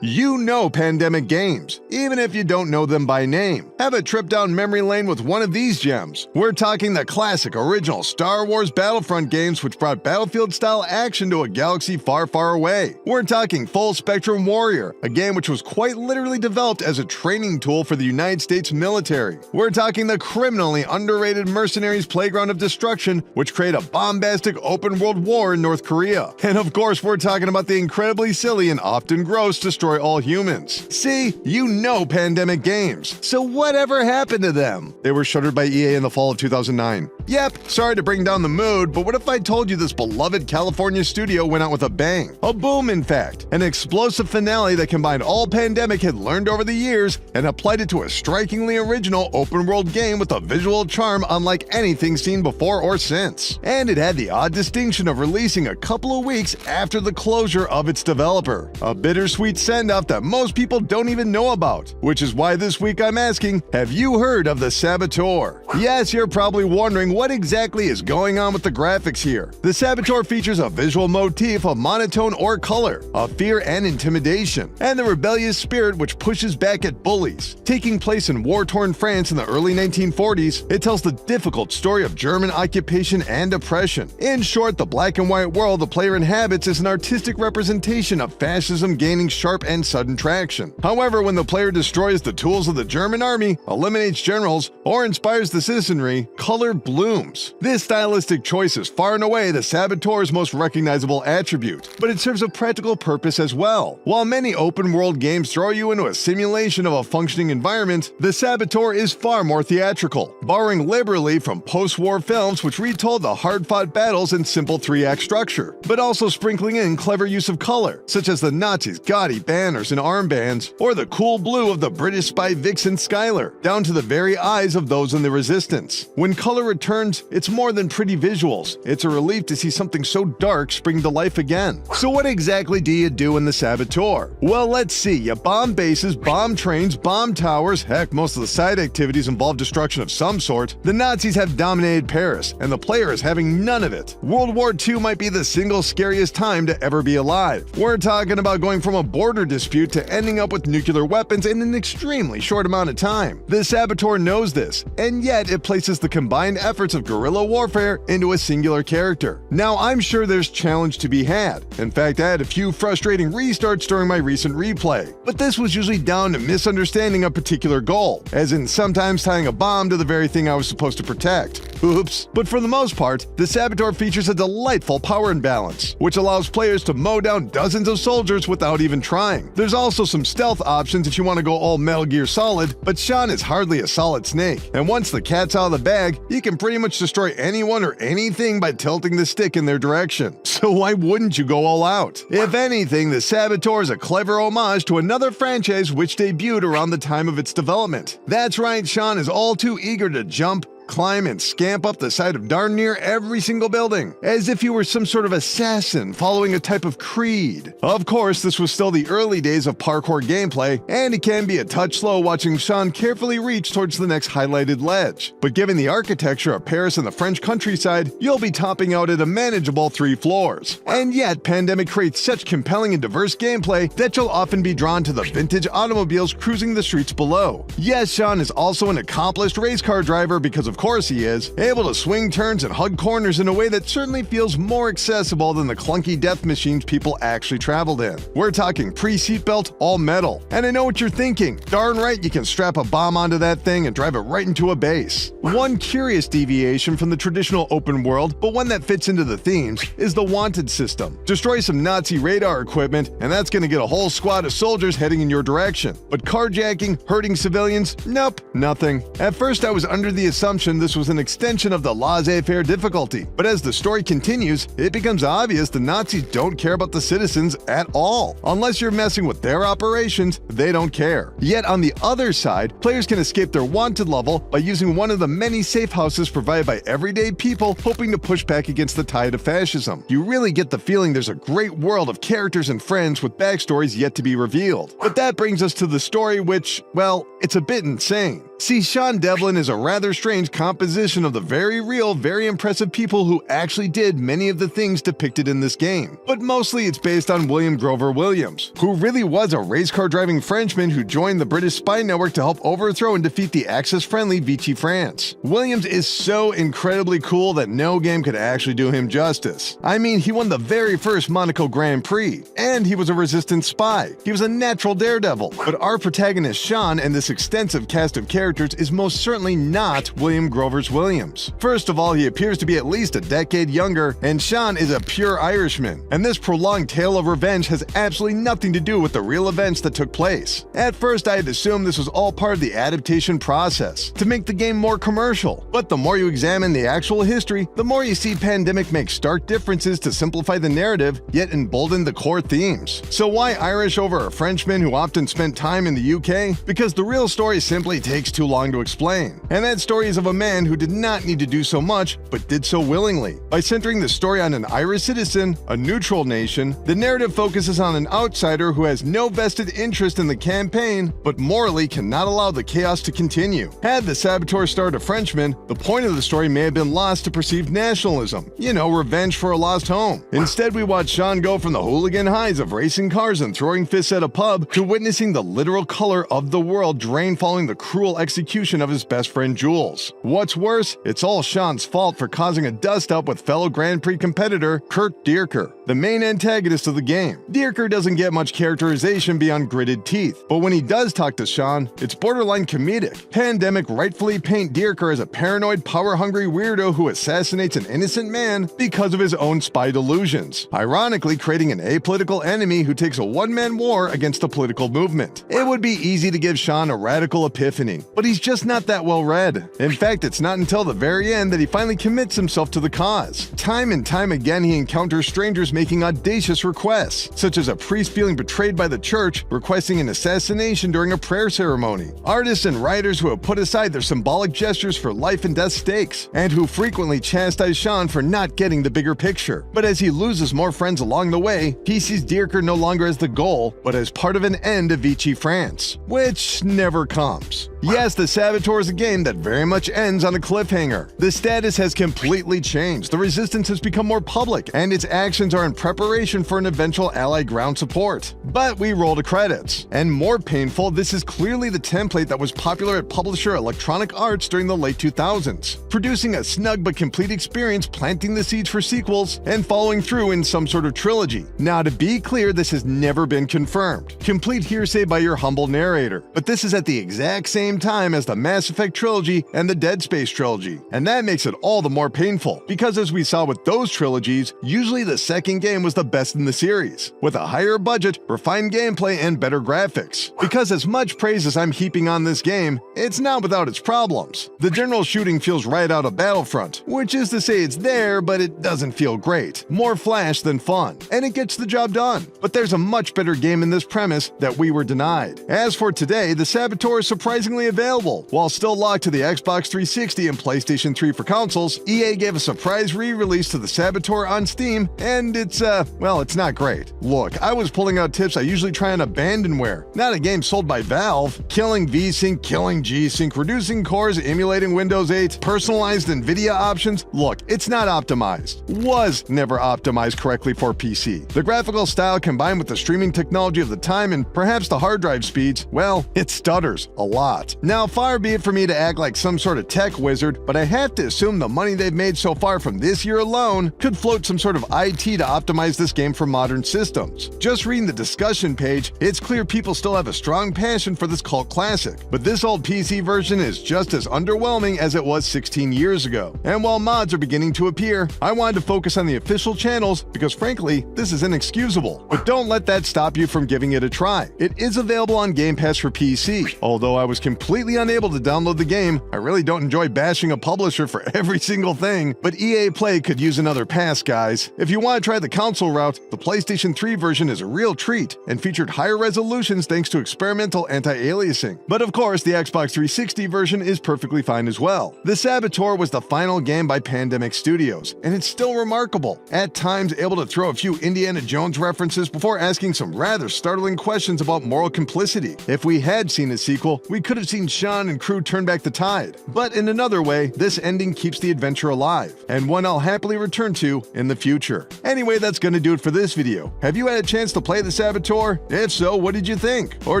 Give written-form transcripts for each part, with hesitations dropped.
You know pandemic games, even if you don't know them by name. Have a trip down memory lane with one of these gems. We're talking the classic original Star Wars Battlefront games which brought Battlefield-style action to a galaxy far, far away. We're talking Full Spectrum Warrior, a game which was quite literally developed as a training tool for the United States military. We're talking the criminally underrated Mercenaries Playground of Destruction, which created a bombastic open-world war in North Korea. And of course, we're talking about the incredibly silly and often gross Destroy All Humans. See, you know pandemic games. So whatever happened to them? They were shuttered by EA in the fall of 2009. Yep, sorry to bring down the mood, but what if I told you this beloved California studio went out with a bang? A boom, in fact. An explosive finale that combined all Pandemic had learned over the years and applied it to a strikingly original open-world game with a visual charm unlike anything seen before or since. And it had the odd distinction of releasing a couple of weeks after the closure of its developer. A bittersweet send-off that most people don't even know about. Which is why this week I'm asking, have you heard of the Saboteur? Yes, you're probably wondering what exactly is going on with the graphics here. The Saboteur features a visual motif of monotone or color, of fear and intimidation, and the rebellious spirit which pushes back at bullies. Taking place in war-torn France in the early 1940s, it tells the difficult story of German occupation and oppression. In short, the black and white world the player inhabits is an artistic representation of fascism gaining sharp and sudden traction. However, when the player destroys the tools of the German army, eliminates generals, or inspires the citizenry, color blooms. This stylistic choice is far and away the Saboteur's most recognizable attribute, but it serves a practical purpose as well. While many open-world games throw you into a simulation of a functioning environment, the Saboteur is far more theatrical, borrowing liberally from post-war films which retold the hard-fought battles in simple 3-act structure, but also sprinkling in clever use of color, such as the Nazis' gaudy banners and armbands, or the cool blue of the British spy vixen Skylar, down to the very eyes of those in the resistance. When color returns, it's more than pretty visuals. It's a relief to see something so dark spring to life again. So what exactly do you do in the Saboteur? Well, let's see. You bomb bases, bomb trains, bomb towers, heck, most of the side activities involve destruction of some sort. The Nazis have dominated Paris, and the player is having none of it. World War II might be the single scariest time to ever be alive. We're talking about going from a border dispute to ending up with nuclear weapons in an extremely short amount of time. The Saboteur knows this, and yet it places the combined efforts of guerrilla warfare into a singular character. Now, I'm sure there's challenge to be had. In fact, I had a few frustrating restarts during my recent replay, but this was usually down to misunderstanding a particular goal, as in sometimes tying a bomb to the very thing I was supposed to protect. Oops. But for the most part, the Saboteur features a delightful power imbalance, which allows players to mow down dozens of soldiers without even trying. There's also some stealth options if you want to go all Metal Gear Solid, but Sean is hardly a solid snake, and once the cat's out of the bag, you can pretty much destroy anyone or anything by tilting the stick in their direction. So why wouldn't you go all out? If anything, the Saboteur is a clever homage to another franchise which debuted around the time of its development. That's right, Sean is all too eager to jump, climb, and scamp up the side of darn near every single building, as if you were some sort of assassin following a type of creed. Of course, this was still the early days of parkour gameplay, and it can be a touch slow watching Sean carefully reach towards the next highlighted ledge. But given the architecture of Paris and the French countryside, you'll be topping out at a manageable 3 floors. And yet, Pandemic creates such compelling and diverse gameplay that you'll often be drawn to the vintage automobiles cruising the streets below. Yes, Sean is also an accomplished race car driver because of course he is, able to swing turns and hug corners in a way that certainly feels more accessible than the clunky death machines people actually traveled in. We're talking pre-seatbelt, all metal. And I know what you're thinking. Darn right you can strap a bomb onto that thing and drive it right into a base. One curious deviation from the traditional open world, but one that fits into the themes, is the wanted system. Destroy some Nazi radar equipment, and that's gonna get a whole squad of soldiers heading in your direction. But carjacking, hurting civilians? Nope, nothing. At first I was under the assumption this was an extension of the laissez-faire difficulty, but as the story continues, it becomes obvious the Nazis don't care about the citizens at all. Unless you're messing with their operations, they don't care. Yet on the other side, players can escape their wanted level by using one of the many safe houses provided by everyday people hoping to push back against the tide of fascism. You really get the feeling there's a great world of characters and friends with backstories yet to be revealed. But that brings us to the story which, well, it's a bit insane. See, Sean Devlin is a rather strange composition of the very real, very impressive people who actually did many of the things depicted in this game. But mostly it's based on William Grover Williams, who really was a race car driving Frenchman who joined the British spy network to help overthrow and defeat the Axis-friendly Vichy France. Williams is so incredibly cool that no game could actually do him justice. I mean, he won the very first Monaco Grand Prix, and he was a resistance spy. He was a natural daredevil. But our protagonist Sean and this extensive cast of characters is most certainly not William Grover's Williams. First of all, he appears to be at least a decade younger, and Sean is a pure Irishman. And this prolonged tale of revenge has absolutely nothing to do with the real events that took place. At first, I had assumed this was all part of the adaptation process, to make the game more commercial. But the more you examine the actual history, the more you see Pandemic make stark differences to simplify the narrative, yet embolden the core themes. So why Irish over a Frenchman who often spent time in the UK? Because the real story simply takes too long to explain. And that story is of a man who did not need to do so much, but did so willingly. By centering the story on an Irish citizen, a neutral nation, the narrative focuses on an outsider who has no vested interest in the campaign, but morally cannot allow the chaos to continue. Had the Saboteur starred a Frenchman, the point of the story may have been lost to perceived nationalism. You know, revenge for a lost home. Instead, we watch Sean go from the hooligan highs of racing cars and throwing fists at a pub to witnessing the literal color of the world drain following the cruel execution of his best friend Jules. What's worse, it's all Sean's fault for causing a dust-up with fellow Grand Prix competitor Kurt Dierker, the main antagonist of the game. Dierker doesn't get much characterization beyond gritted teeth, but when he does talk to Sean, it's borderline comedic. Pandemic rightfully paint Dierker as a paranoid, power-hungry weirdo who assassinates an innocent man because of his own spy delusions, ironically creating an apolitical enemy who takes a one-man war against a political movement. It would be easy to give Sean a radical epiphany, but he's just not that well read. In fact, it's not until the very end that he finally commits himself to the cause. Time and time again, he encounters strangers making audacious requests, such as a priest feeling betrayed by the church, requesting an assassination during a prayer ceremony, artists and writers who have put aside their symbolic gestures for life and death stakes, and who frequently chastise Sean for not getting the bigger picture. But as he loses more friends along the way, he sees Dierker no longer as the goal, but as part of an end of Vichy France, which never comes. Yes, the Saboteur is a game that very much ends on a cliffhanger. The status has completely changed, the resistance has become more public, and its actions are in preparation for an eventual Allied ground support. But we roll to credits. And more painful, this is clearly the template that was popular at publisher Electronic Arts during the late 2000s, producing a snug but complete experience, planting the seeds for sequels, and following through in some sort of trilogy. Now, to be clear, this has never been confirmed. Complete hearsay by your humble narrator. But this is at the exact same time as the Mass Effect trilogy and the Dead Space trilogy, and that makes it all the more painful, because as we saw with those trilogies, usually the second game was the best in the series, with a higher budget, refined gameplay, and better graphics. Because as much praise as I'm heaping on this game, it's not without its problems. The general shooting feels right out of Battlefront, which is to say it's there, but it doesn't feel great. More flash than fun, and it gets the job done. But there's a much better game in this premise that we were denied. As for today, the Saboteur is surprisingly available. While still locked to the Xbox 360 and PlayStation 3 for consoles, EA gave a surprise re-release to the Saboteur on Steam, and it's not great. Look, I was pulling out tips I usually try on Abandonware, not a game sold by Valve. Killing VSync, killing G-Sync, reducing cores, emulating Windows 8, personalized NVIDIA options. Look, it's not optimized. Was never optimized correctly for PC. The graphical style combined with the streaming technology of the time and perhaps the hard drive speeds, well, it stutters a lot. Now, far be it for me to act like some sort of tech wizard, but I have to assume the money they've made so far from this year alone could float some sort of IT to optimize this game for modern systems. Just reading the discussion page, it's clear people still have a strong passion for this cult classic, but this old PC version is just as underwhelming as it was 16 years ago. And while mods are beginning to appear, I wanted to focus on the official channels because frankly, this is inexcusable. But don't let that stop you from giving it a try. It is available on Game Pass for PC. Although I was completely unable to download the game, I really don't enjoy bashing a publisher for every single thing, but EA Play could use another pass, guys. If you want to try the console route, the PlayStation 3 version is a real treat and featured higher resolutions thanks to experimental anti-aliasing. But of course, the Xbox 360 version is perfectly fine as well. The Saboteur was the final game by Pandemic Studios, and it's still remarkable. At times able to throw a few Indiana Jones references before asking some rather startling questions about moral complicity. If we had seen a sequel, we could have seen Sean and crew turn back the tide. But in another way, this ending keeps the adventure alive, and one I'll happily return to in the future. Anyway, that's gonna do it for this video. Have you had a chance to play the Saboteur? If so, what did you think? Or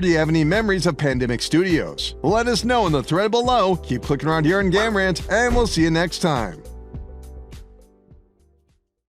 do you have any memories of Pandemic Studios? Let us know in the thread below. Keep clicking around here in Game Rant, and we'll see you next time.